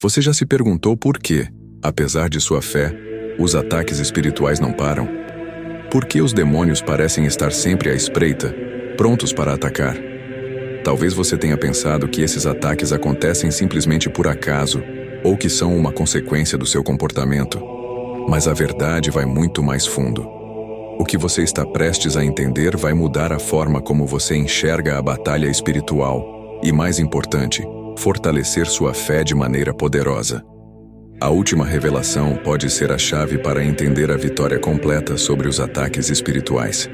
Você já se perguntou por que, apesar de sua fé, os ataques espirituais não param? Por que os demônios parecem estar sempre à espreita, prontos para atacar? Talvez você tenha pensado que esses ataques acontecem simplesmente por acaso, ou que são uma consequência do seu comportamento. Mas a verdade vai muito mais fundo. O que você está prestes a entender vai mudar a forma como você enxerga a batalha espiritual e, mais importante, fortalecer sua fé de maneira poderosa. A última revelação pode ser a chave para entender a vitória completa sobre os ataques espirituais.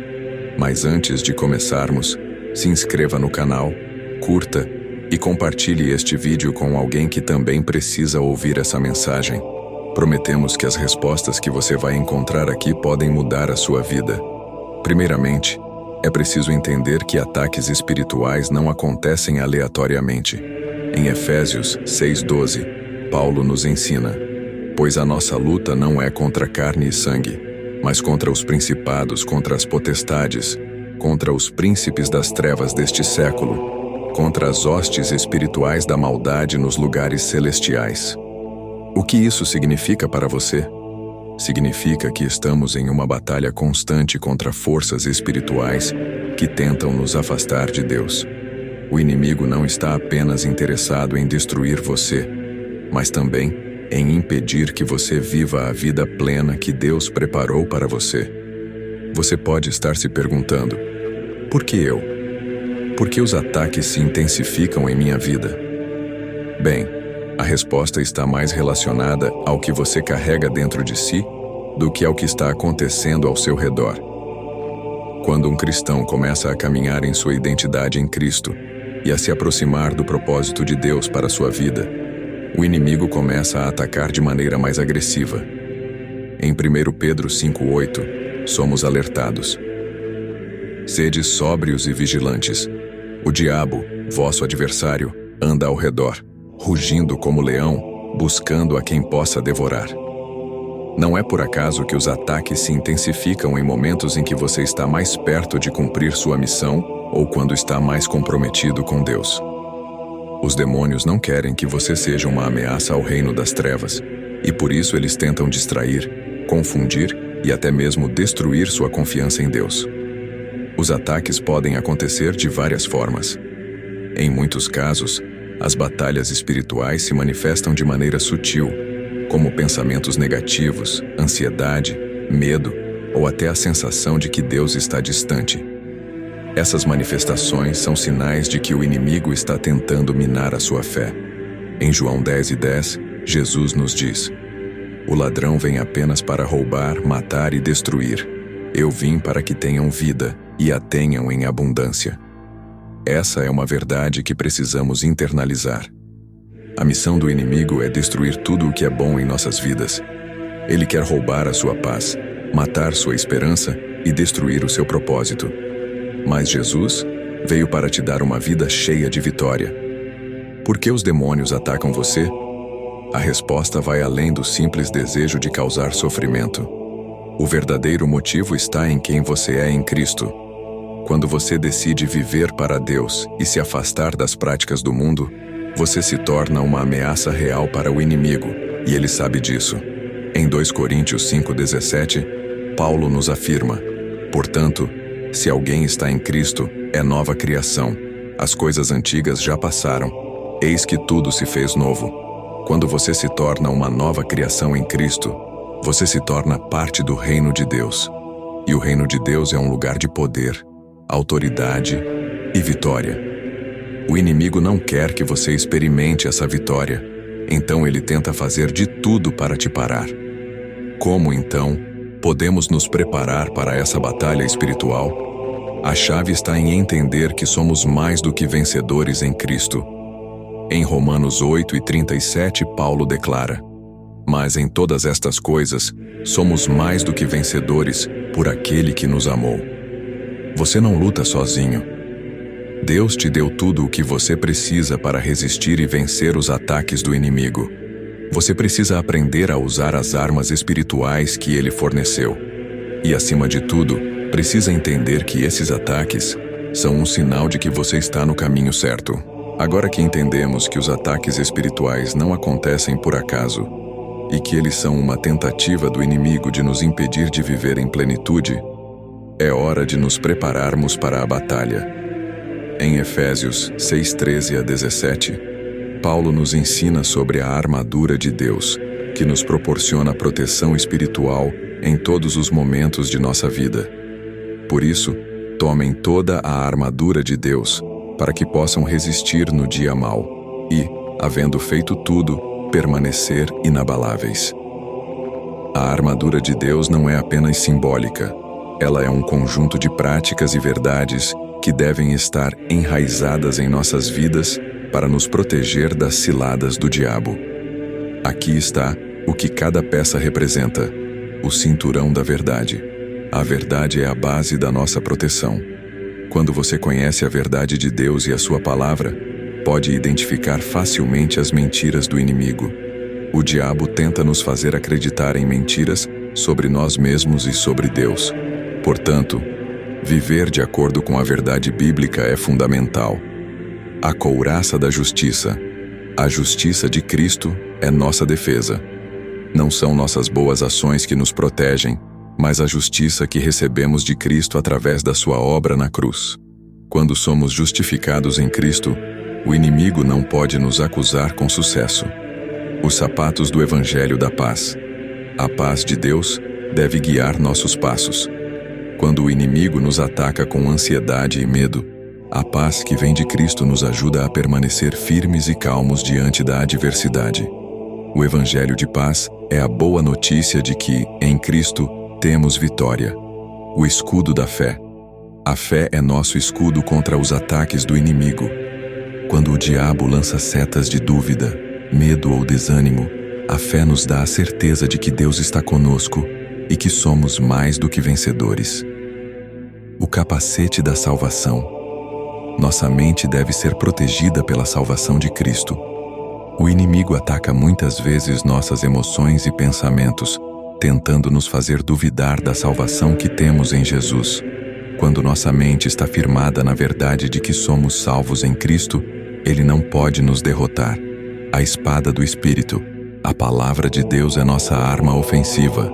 Mas antes de começarmos, se inscreva no canal, curta e compartilhe este vídeo com alguém que também precisa ouvir essa mensagem. Prometemos que as respostas que você vai encontrar aqui podem mudar a sua vida. Primeiramente, é preciso entender que ataques espirituais não acontecem aleatoriamente. Em Efésios 6:12, Paulo nos ensina: pois a nossa luta não é contra carne e sangue, mas contra os principados, contra as potestades, contra os príncipes das trevas deste século, contra as hostes espirituais da maldade nos lugares celestiais. O que isso significa para você? Significa que estamos em uma batalha constante contra forças espirituais que tentam nos afastar de Deus. O inimigo não está apenas interessado em destruir você, mas também em impedir que você viva a vida plena que Deus preparou para você. Você pode estar se perguntando: por que eu? Por que os ataques se intensificam em minha vida? Bem, a resposta está mais relacionada ao que você carrega dentro de si do que ao que está acontecendo ao seu redor. Quando um cristão começa a caminhar em sua identidade em Cristo e a se aproximar do propósito de Deus para sua vida, o inimigo começa a atacar de maneira mais agressiva. Em 1 Pedro 5:8, somos alertados: sede sóbrios e vigilantes. O diabo, vosso adversário, anda ao redor, rugindo como leão, buscando a quem possa devorar. Não é por acaso que os ataques se intensificam em momentos em que você está mais perto de cumprir sua missão ou quando está mais comprometido com Deus. Os demônios não querem que você seja uma ameaça ao reino das trevas, e por isso eles tentam distrair, confundir e até mesmo destruir sua confiança em Deus. Os ataques podem acontecer de várias formas. Em muitos casos, as batalhas espirituais se manifestam de maneira sutil, como pensamentos negativos, ansiedade, medo ou até a sensação de que Deus está distante. Essas manifestações são sinais de que o inimigo está tentando minar a sua fé. Em João 10:10, Jesus nos diz: o ladrão vem apenas para roubar, matar e destruir. Eu vim para que tenham vida e a tenham em abundância. Essa é uma verdade que precisamos internalizar. A missão do inimigo é destruir tudo o que é bom em nossas vidas. Ele quer roubar a sua paz, matar sua esperança e destruir o seu propósito. Mas Jesus veio para te dar uma vida cheia de vitória. Por que os demônios atacam você? A resposta vai além do simples desejo de causar sofrimento. O verdadeiro motivo está em quem você é em Cristo. Quando você decide viver para Deus e se afastar das práticas do mundo, você se torna uma ameaça real para o inimigo, e ele sabe disso. Em 2 Coríntios 5:17, Paulo nos afirma: portanto, se alguém está em Cristo, é nova criação. As coisas antigas já passaram. Eis que tudo se fez novo. Quando você se torna uma nova criação em Cristo, você se torna parte do reino de Deus. E o reino de Deus é um lugar de poder, autoridade e vitória. O inimigo não quer que você experimente essa vitória, então ele tenta fazer de tudo para te parar. Como, então, podemos nos preparar para essa batalha espiritual? A chave está em entender que somos mais do que vencedores em Cristo. Em Romanos 8:37, Paulo declara: mas em todas estas coisas, somos mais do que vencedores por aquele que nos amou. Você não luta sozinho. Deus te deu tudo o que você precisa para resistir e vencer os ataques do inimigo. Você precisa aprender a usar as armas espirituais que Ele forneceu. E, acima de tudo, precisa entender que esses ataques são um sinal de que você está no caminho certo. Agora que entendemos que os ataques espirituais não acontecem por acaso e que eles são uma tentativa do inimigo de nos impedir de viver em plenitude, é hora de nos prepararmos para a batalha. Em Efésios 6:13-17, Paulo nos ensina sobre a armadura de Deus, que nos proporciona proteção espiritual em todos os momentos de nossa vida. Por isso, tomem toda a armadura de Deus, para que possam resistir no dia mau e, havendo feito tudo, permanecer inabaláveis. A armadura de Deus não é apenas simbólica, ela é um conjunto de práticas e verdades que devem estar enraizadas em nossas vidas para nos proteger das ciladas do diabo. Aqui está o que cada peça representa: o cinturão da verdade. A verdade é a base da nossa proteção. Quando você conhece a verdade de Deus e a sua palavra, pode identificar facilmente as mentiras do inimigo. O diabo tenta nos fazer acreditar em mentiras sobre nós mesmos e sobre Deus. Portanto, viver de acordo com a verdade bíblica é fundamental. A couraça da justiça, a justiça de Cristo, é nossa defesa. Não são nossas boas ações que nos protegem, mas a justiça que recebemos de Cristo através da sua obra na cruz. Quando somos justificados em Cristo, o inimigo não pode nos acusar com sucesso. Os sapatos do Evangelho da Paz. A paz de Deus deve guiar nossos passos. Quando o inimigo nos ataca com ansiedade e medo, a paz que vem de Cristo nos ajuda a permanecer firmes e calmos diante da adversidade. O Evangelho de Paz é a boa notícia de que, em Cristo, temos vitória. O escudo da fé. A fé é nosso escudo contra os ataques do inimigo. Quando o diabo lança setas de dúvida, medo ou desânimo, a fé nos dá a certeza de que Deus está conosco e que somos mais do que vencedores. O capacete da salvação. Nossa mente deve ser protegida pela salvação de Cristo. O inimigo ataca muitas vezes nossas emoções e pensamentos, tentando nos fazer duvidar da salvação que temos em Jesus. Quando nossa mente está firmada na verdade de que somos salvos em Cristo, Ele não pode nos derrotar. A espada do Espírito, a palavra de Deus é nossa arma ofensiva.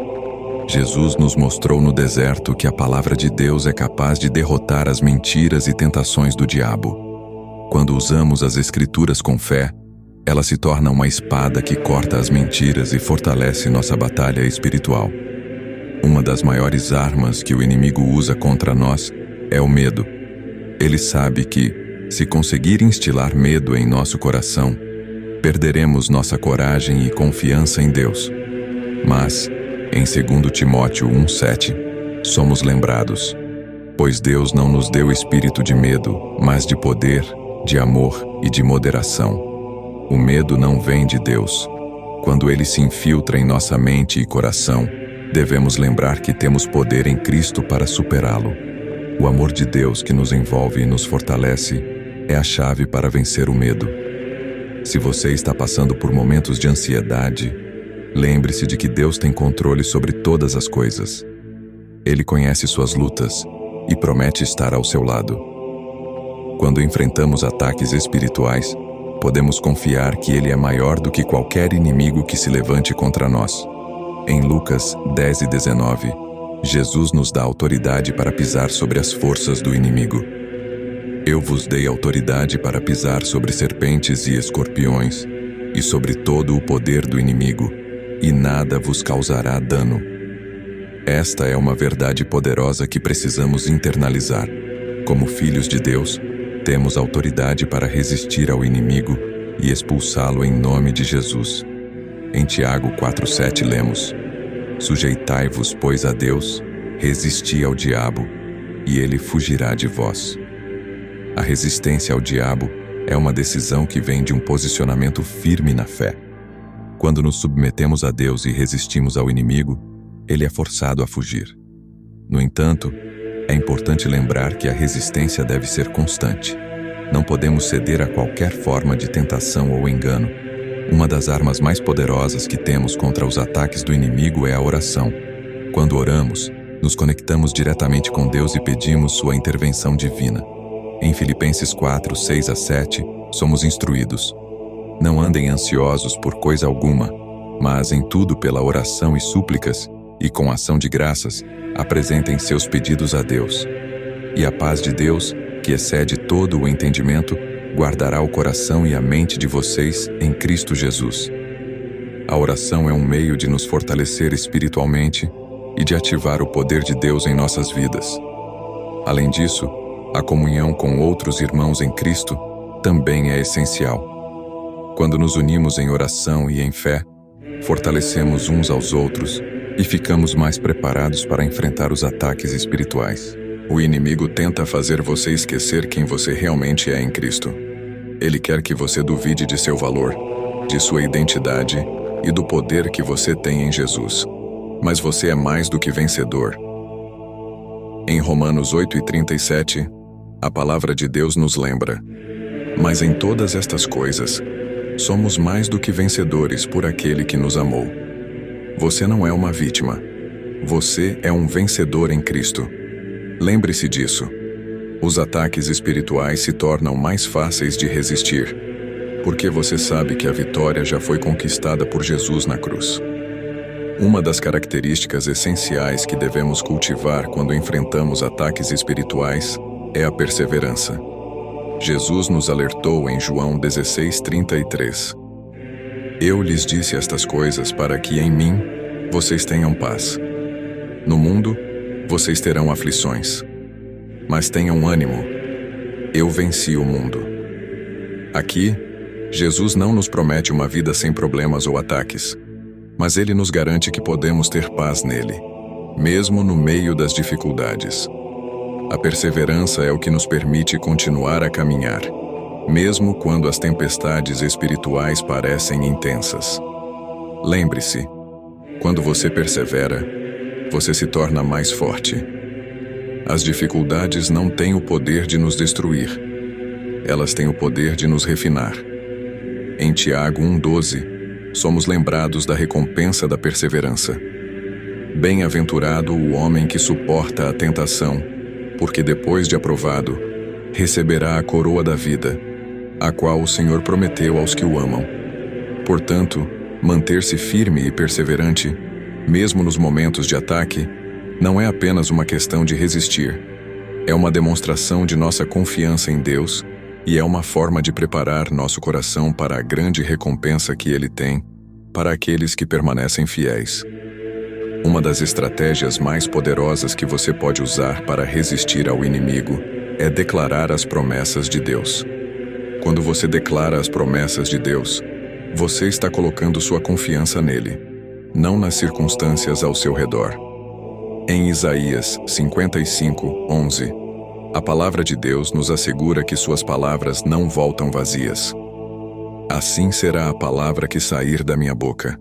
Jesus nos mostrou no deserto que a palavra de Deus é capaz de derrotar as mentiras e tentações do diabo. Quando usamos as Escrituras com fé, ela se torna uma espada que corta as mentiras e fortalece nossa batalha espiritual. Uma das maiores armas que o inimigo usa contra nós é o medo. Ele sabe que, se conseguir instilar medo em nosso coração, perderemos nossa coragem e confiança em Deus. Mas, em 2 Timóteo 1:7, somos lembrados: pois Deus não nos deu espírito de medo, mas de poder, de amor e de moderação. O medo não vem de Deus. Quando ele se infiltra em nossa mente e coração, devemos lembrar que temos poder em Cristo para superá-lo. O amor de Deus que nos envolve e nos fortalece é a chave para vencer o medo. Se você está passando por momentos de ansiedade, lembre-se de que Deus tem controle sobre todas as coisas. Ele conhece suas lutas e promete estar ao seu lado. Quando enfrentamos ataques espirituais, podemos confiar que Ele é maior do que qualquer inimigo que se levante contra nós. Em Lucas 10:19, Jesus nos dá autoridade para pisar sobre as forças do inimigo. Eu vos dei autoridade para pisar sobre serpentes e escorpiões, e sobre todo o poder do inimigo, e nada vos causará dano. Esta é uma verdade poderosa que precisamos internalizar. Como filhos de Deus, temos autoridade para resistir ao inimigo e expulsá-lo em nome de Jesus. Em Tiago 4:7 lemos: sujeitai-vos, pois, a Deus, resisti ao diabo, e ele fugirá de vós. A resistência ao diabo é uma decisão que vem de um posicionamento firme na fé. Quando nos submetemos a Deus e resistimos ao inimigo, ele é forçado a fugir. No entanto, é importante lembrar que a resistência deve ser constante. Não podemos ceder a qualquer forma de tentação ou engano. Uma das armas mais poderosas que temos contra os ataques do inimigo é a oração. Quando oramos, nos conectamos diretamente com Deus e pedimos sua intervenção divina. Em Filipenses 4:6-7, somos instruídos. Não andem ansiosos por coisa alguma, mas em tudo pela oração e súplicas, e com ação de graças, apresentem seus pedidos a Deus. E a paz de Deus, que excede todo o entendimento, guardará o coração e a mente de vocês em Cristo Jesus. A oração é um meio de nos fortalecer espiritualmente e de ativar o poder de Deus em nossas vidas. Além disso, a comunhão com outros irmãos em Cristo também é essencial. Quando nos unimos em oração e em fé, fortalecemos uns aos outros e ficamos mais preparados para enfrentar os ataques espirituais. O inimigo tenta fazer você esquecer quem você realmente é em Cristo. Ele quer que você duvide de seu valor, de sua identidade e do poder que você tem em Jesus. Mas você é mais do que vencedor. Em Romanos 8:37, a palavra de Deus nos lembra: mas em todas estas coisas, somos mais do que vencedores por aquele que nos amou. Você não é uma vítima. Você é um vencedor em Cristo. Lembre-se disso. Os ataques espirituais se tornam mais fáceis de resistir, porque você sabe que a vitória já foi conquistada por Jesus na cruz. Uma das características essenciais que devemos cultivar quando enfrentamos ataques espirituais é a perseverança. Jesus nos alertou em João 16:33. Eu lhes disse estas coisas para que em mim vocês tenham paz. No mundo, vocês terão aflições. Mas tenham ânimo. Eu venci o mundo. Aqui, Jesus não nos promete uma vida sem problemas ou ataques, mas Ele nos garante que podemos ter paz nele, mesmo no meio das dificuldades. A perseverança é o que nos permite continuar a caminhar, mesmo quando as tempestades espirituais parecem intensas. Lembre-se, quando você persevera, você se torna mais forte. As dificuldades não têm o poder de nos destruir. Elas têm o poder de nos refinar. Em Tiago 1:12, somos lembrados da recompensa da perseverança. Bem-aventurado o homem que suporta a tentação, porque depois de aprovado, receberá a coroa da vida, a qual o Senhor prometeu aos que o amam. Portanto, manter-se firme e perseverante, mesmo nos momentos de ataque, não é apenas uma questão de resistir. É uma demonstração de nossa confiança em Deus e é uma forma de preparar nosso coração para a grande recompensa que Ele tem para aqueles que permanecem fiéis. Uma das estratégias mais poderosas que você pode usar para resistir ao inimigo é declarar as promessas de Deus. Quando você declara as promessas de Deus, você está colocando sua confiança nele, não nas circunstâncias ao seu redor. Em Isaías 55:11, a palavra de Deus nos assegura que suas palavras não voltam vazias. Assim será a palavra que sair da minha boca.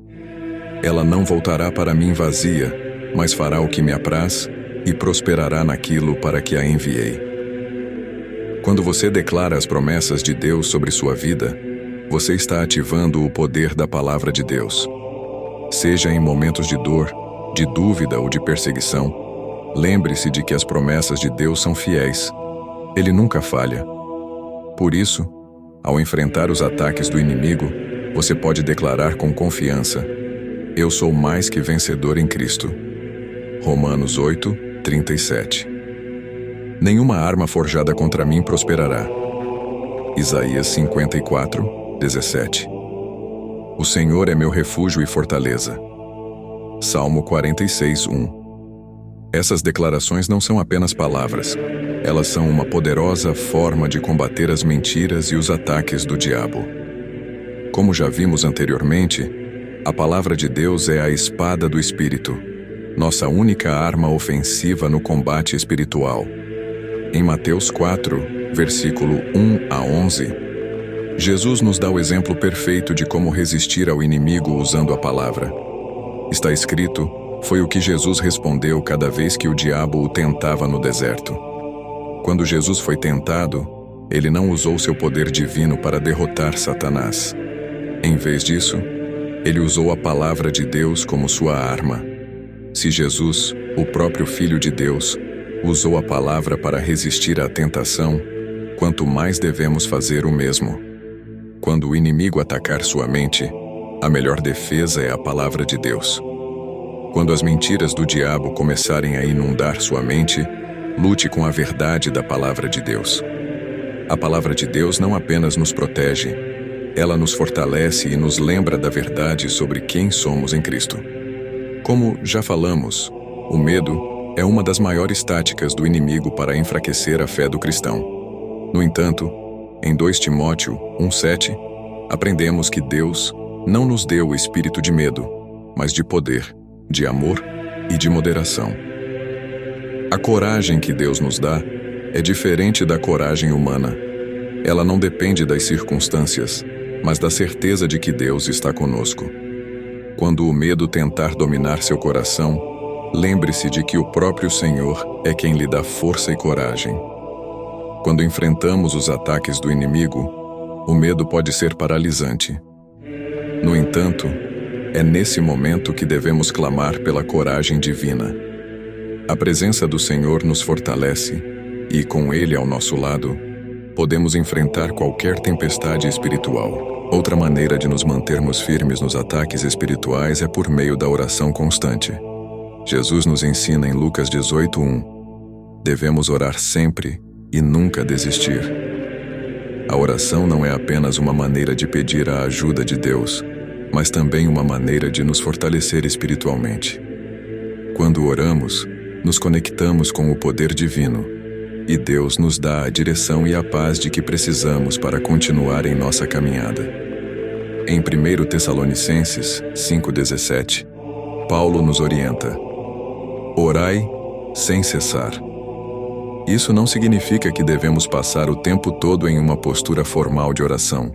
Ela não voltará para mim vazia, mas fará o que me apraz e prosperará naquilo para que a enviei. Quando você declara as promessas de Deus sobre sua vida, você está ativando o poder da palavra de Deus. Seja em momentos de dor, de dúvida ou de perseguição, lembre-se de que as promessas de Deus são fiéis. Ele nunca falha. Por isso, ao enfrentar os ataques do inimigo, você pode declarar com confiança: eu sou mais que vencedor em Cristo. Romanos 8:37. Nenhuma arma forjada contra mim prosperará. Isaías 54:17. O Senhor é meu refúgio e fortaleza. Salmo 46:1. Essas declarações não são apenas palavras. Elas são uma poderosa forma de combater as mentiras e os ataques do diabo. Como já vimos anteriormente, a palavra de Deus é a espada do Espírito, nossa única arma ofensiva no combate espiritual. Em Mateus 4, versículo 1-11, Jesus nos dá o exemplo perfeito de como resistir ao inimigo usando a palavra. Está escrito: foi o que Jesus respondeu cada vez que o diabo o tentava no deserto. Quando Jesus foi tentado, ele não usou seu poder divino para derrotar Satanás. Em vez disso, ele usou a palavra de Deus como sua arma. Se Jesus, o próprio Filho de Deus, usou a palavra para resistir à tentação, quanto mais devemos fazer o mesmo. Quando o inimigo atacar sua mente, a melhor defesa é a palavra de Deus. Quando as mentiras do diabo começarem a inundar sua mente, lute com a verdade da palavra de Deus. A palavra de Deus não apenas nos protege, ela nos fortalece e nos lembra da verdade sobre quem somos em Cristo. Como já falamos, o medo é uma das maiores táticas do inimigo para enfraquecer a fé do cristão. No entanto, em 2 Timóteo 1:7, aprendemos que Deus não nos deu o espírito de medo, mas de poder, de amor e de moderação. A coragem que Deus nos dá é diferente da coragem humana. Ela não depende das circunstâncias, mas da certeza de que Deus está conosco. Quando o medo tentar dominar seu coração, lembre-se de que o próprio Senhor é quem lhe dá força e coragem. Quando enfrentamos os ataques do inimigo, o medo pode ser paralisante. No entanto, é nesse momento que devemos clamar pela coragem divina. A presença do Senhor nos fortalece e, com Ele ao nosso lado, podemos enfrentar qualquer tempestade espiritual. Outra maneira de nos mantermos firmes nos ataques espirituais é por meio da oração constante. Jesus nos ensina em Lucas 18:1: devemos orar sempre e nunca desistir. A oração não é apenas uma maneira de pedir a ajuda de Deus, mas também uma maneira de nos fortalecer espiritualmente. Quando oramos, nos conectamos com o poder divino, e Deus nos dá a direção e a paz de que precisamos para continuar em nossa caminhada. Em 1 Tessalonicenses 5:17, Paulo nos orienta: orai sem cessar. Isso não significa que devemos passar o tempo todo em uma postura formal de oração,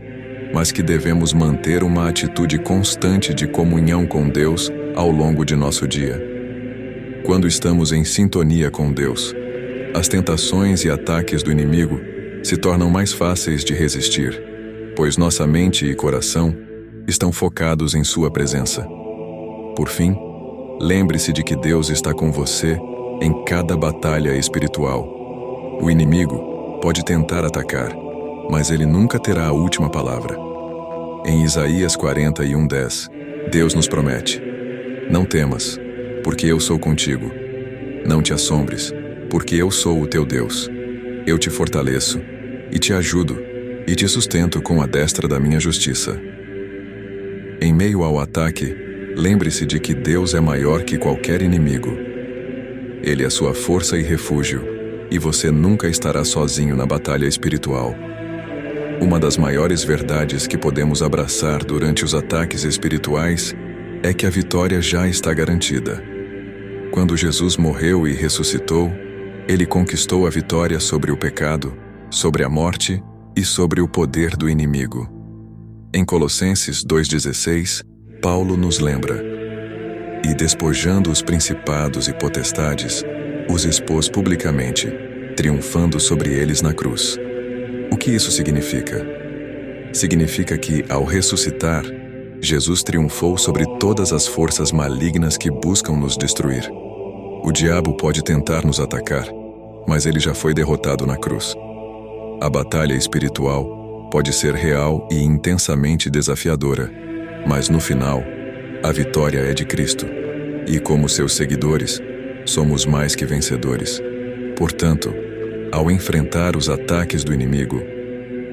mas que devemos manter uma atitude constante de comunhão com Deus ao longo de nosso dia. Quando estamos em sintonia com Deus, as tentações e ataques do inimigo se tornam mais fáceis de resistir, pois nossa mente e coração estão focados em Sua presença. Por fim, lembre-se de que Deus está com você em cada batalha espiritual. O inimigo pode tentar atacar, mas ele nunca terá a última palavra. Em Isaías 41:10, Deus nos promete: não temas, porque eu sou contigo. Não te assombres, porque eu sou o teu Deus. Eu te fortaleço, e te ajudo, e te sustento com a destra da minha justiça. Em meio ao ataque, lembre-se de que Deus é maior que qualquer inimigo. Ele é sua força e refúgio, e você nunca estará sozinho na batalha espiritual. Uma das maiores verdades que podemos abraçar durante os ataques espirituais é que a vitória já está garantida. Quando Jesus morreu e ressuscitou, Ele conquistou a vitória sobre o pecado, sobre a morte e sobre o poder do inimigo. Em Colossenses 2:16, Paulo nos lembra: e despojando os principados e potestades, os expôs publicamente, triunfando sobre eles na cruz. O que isso significa? Significa que, ao ressuscitar, Jesus triunfou sobre todas as forças malignas que buscam nos destruir. O diabo pode tentar nos atacar, mas ele já foi derrotado na cruz. A batalha espiritual pode ser real e intensamente desafiadora, mas no final, a vitória é de Cristo, e como seus seguidores, somos mais que vencedores. Portanto, ao enfrentar os ataques do inimigo,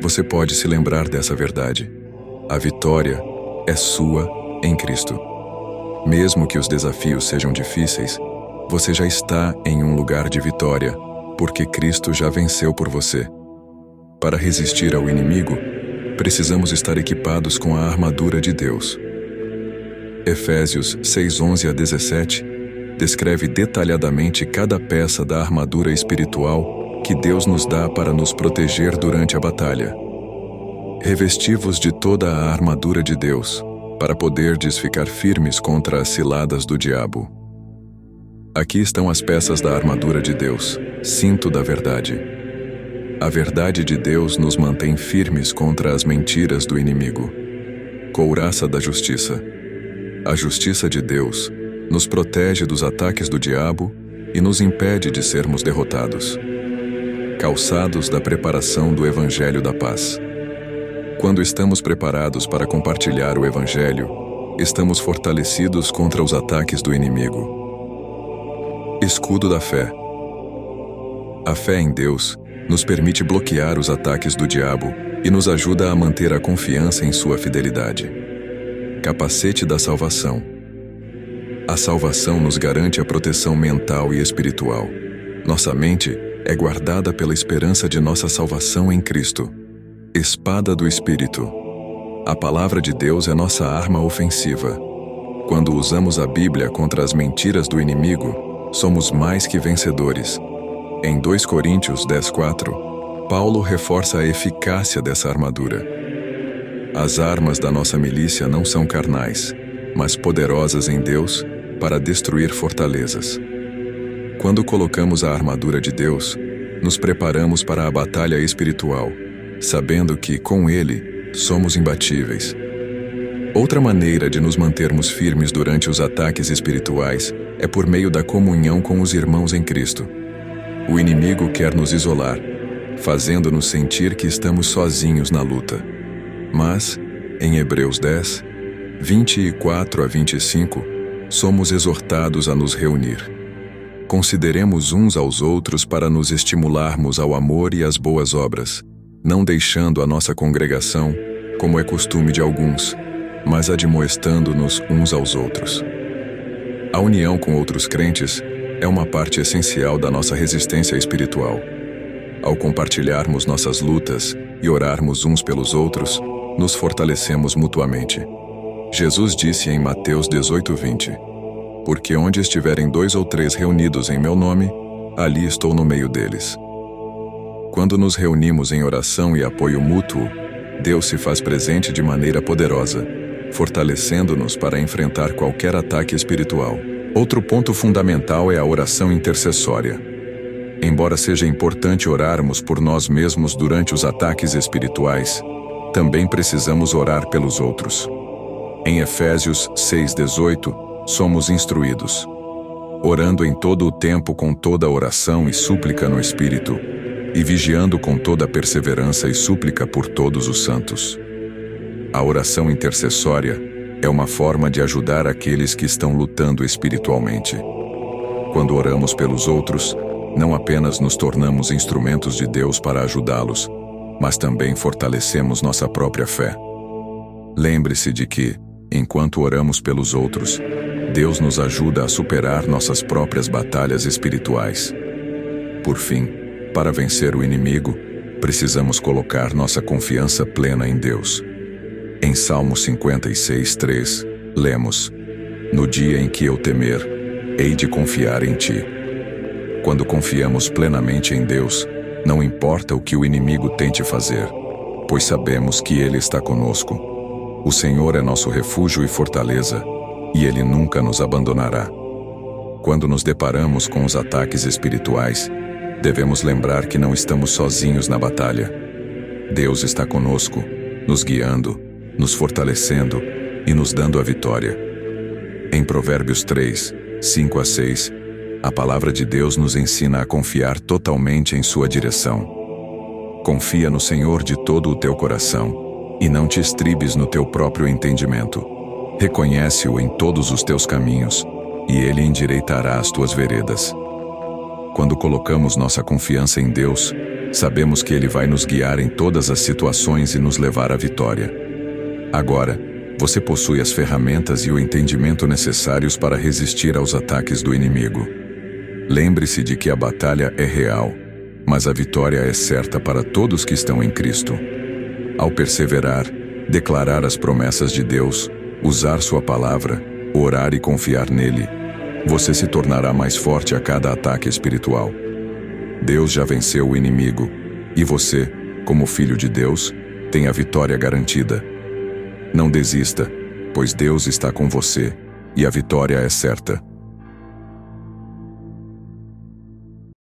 você pode se lembrar dessa verdade: a vitória é sua em Cristo. Mesmo que os desafios sejam difíceis, você já está em um lugar de vitória, porque Cristo já venceu por você. Para resistir ao inimigo, precisamos estar equipados com a armadura de Deus. Efésios 6:11-17 descreve detalhadamente cada peça da armadura espiritual que Deus nos dá para nos proteger durante a batalha. Revesti-vos de toda a armadura de Deus, para poderdes ficar firmes contra as ciladas do diabo. Aqui estão as peças da armadura de Deus, cinto da verdade. A verdade de Deus nos mantém firmes contra as mentiras do inimigo. Couraça da justiça. A justiça de Deus nos protege dos ataques do diabo e nos impede de sermos derrotados. Calçados da preparação do Evangelho da Paz. Quando estamos preparados para compartilhar o Evangelho, estamos fortalecidos contra os ataques do inimigo. Escudo da fé. A fé em Deus nos permite bloquear os ataques do diabo e nos ajuda a manter a confiança em sua fidelidade. Capacete da salvação. A salvação nos garante a proteção mental e espiritual. Nossa mente é guardada pela esperança de nossa salvação em Cristo. Espada do Espírito. A palavra de Deus é nossa arma ofensiva. Quando usamos a Bíblia contra as mentiras do inimigo, somos mais que vencedores. Em 2 Coríntios 10:4, Paulo reforça a eficácia dessa armadura. As armas da nossa milícia não são carnais, mas poderosas em Deus para destruir fortalezas. Quando colocamos a armadura de Deus, nos preparamos para a batalha espiritual, sabendo que, com Ele, somos imbatíveis. Outra maneira de nos mantermos firmes durante os ataques espirituais é por meio da comunhão com os irmãos em Cristo. O inimigo quer nos isolar, fazendo-nos sentir que estamos sozinhos na luta. Mas, em Hebreus 10, 24 a 25, somos exortados a nos reunir. Consideremos uns aos outros para nos estimularmos ao amor e às boas obras, não deixando a nossa congregação, como é costume de alguns, mas admoestando-nos uns aos outros. A união com outros crentes é uma parte essencial da nossa resistência espiritual. Ao compartilharmos nossas lutas e orarmos uns pelos outros, nos fortalecemos mutuamente. Jesus disse em Mateus 18:20, porque onde estiverem 2 ou 3 reunidos em meu nome, ali estou no meio deles. Quando nos reunimos em oração e apoio mútuo, Deus se faz presente de maneira poderosa, fortalecendo-nos para enfrentar qualquer ataque espiritual. Outro ponto fundamental é a oração intercessória. Embora seja importante orarmos por nós mesmos durante os ataques espirituais, também precisamos orar pelos outros. Em Efésios 6:18, somos instruídos: orando em todo o tempo com toda oração e súplica no Espírito, e vigiando com toda perseverança e súplica por todos os santos. A oração intercessória é uma forma de ajudar aqueles que estão lutando espiritualmente. Quando oramos pelos outros, não apenas nos tornamos instrumentos de Deus para ajudá-los, mas também fortalecemos nossa própria fé. Lembre-se de que, enquanto oramos pelos outros, Deus nos ajuda a superar nossas próprias batalhas espirituais. Por fim, para vencer o inimigo, precisamos colocar nossa confiança plena em Deus. Em Salmo 56:3, lemos: no dia em que eu temer, hei de confiar em ti. Quando confiamos plenamente em Deus, não importa o que o inimigo tente fazer, pois sabemos que Ele está conosco. O Senhor é nosso refúgio e fortaleza, e Ele nunca nos abandonará. Quando nos deparamos com os ataques espirituais, devemos lembrar que não estamos sozinhos na batalha. Deus está conosco, nos guiando, nos fortalecendo e nos dando a vitória. Em Provérbios 3, 5 a 6, a palavra de Deus nos ensina a confiar totalmente em sua direção. Confia no Senhor de todo o teu coração, e não te estribes no teu próprio entendimento. Reconhece-o em todos os teus caminhos, e Ele endireitará as tuas veredas. Quando colocamos nossa confiança em Deus, sabemos que Ele vai nos guiar em todas as situações e nos levar à vitória. Agora, você possui as ferramentas e o entendimento necessários para resistir aos ataques do inimigo. Lembre-se de que a batalha é real, mas a vitória é certa para todos que estão em Cristo. Ao perseverar, declarar as promessas de Deus, usar sua palavra, orar e confiar nele, você se tornará mais forte a cada ataque espiritual. Deus já venceu o inimigo, e você, como filho de Deus, tem a vitória garantida. Não desista, pois Deus está com você, e a vitória é certa.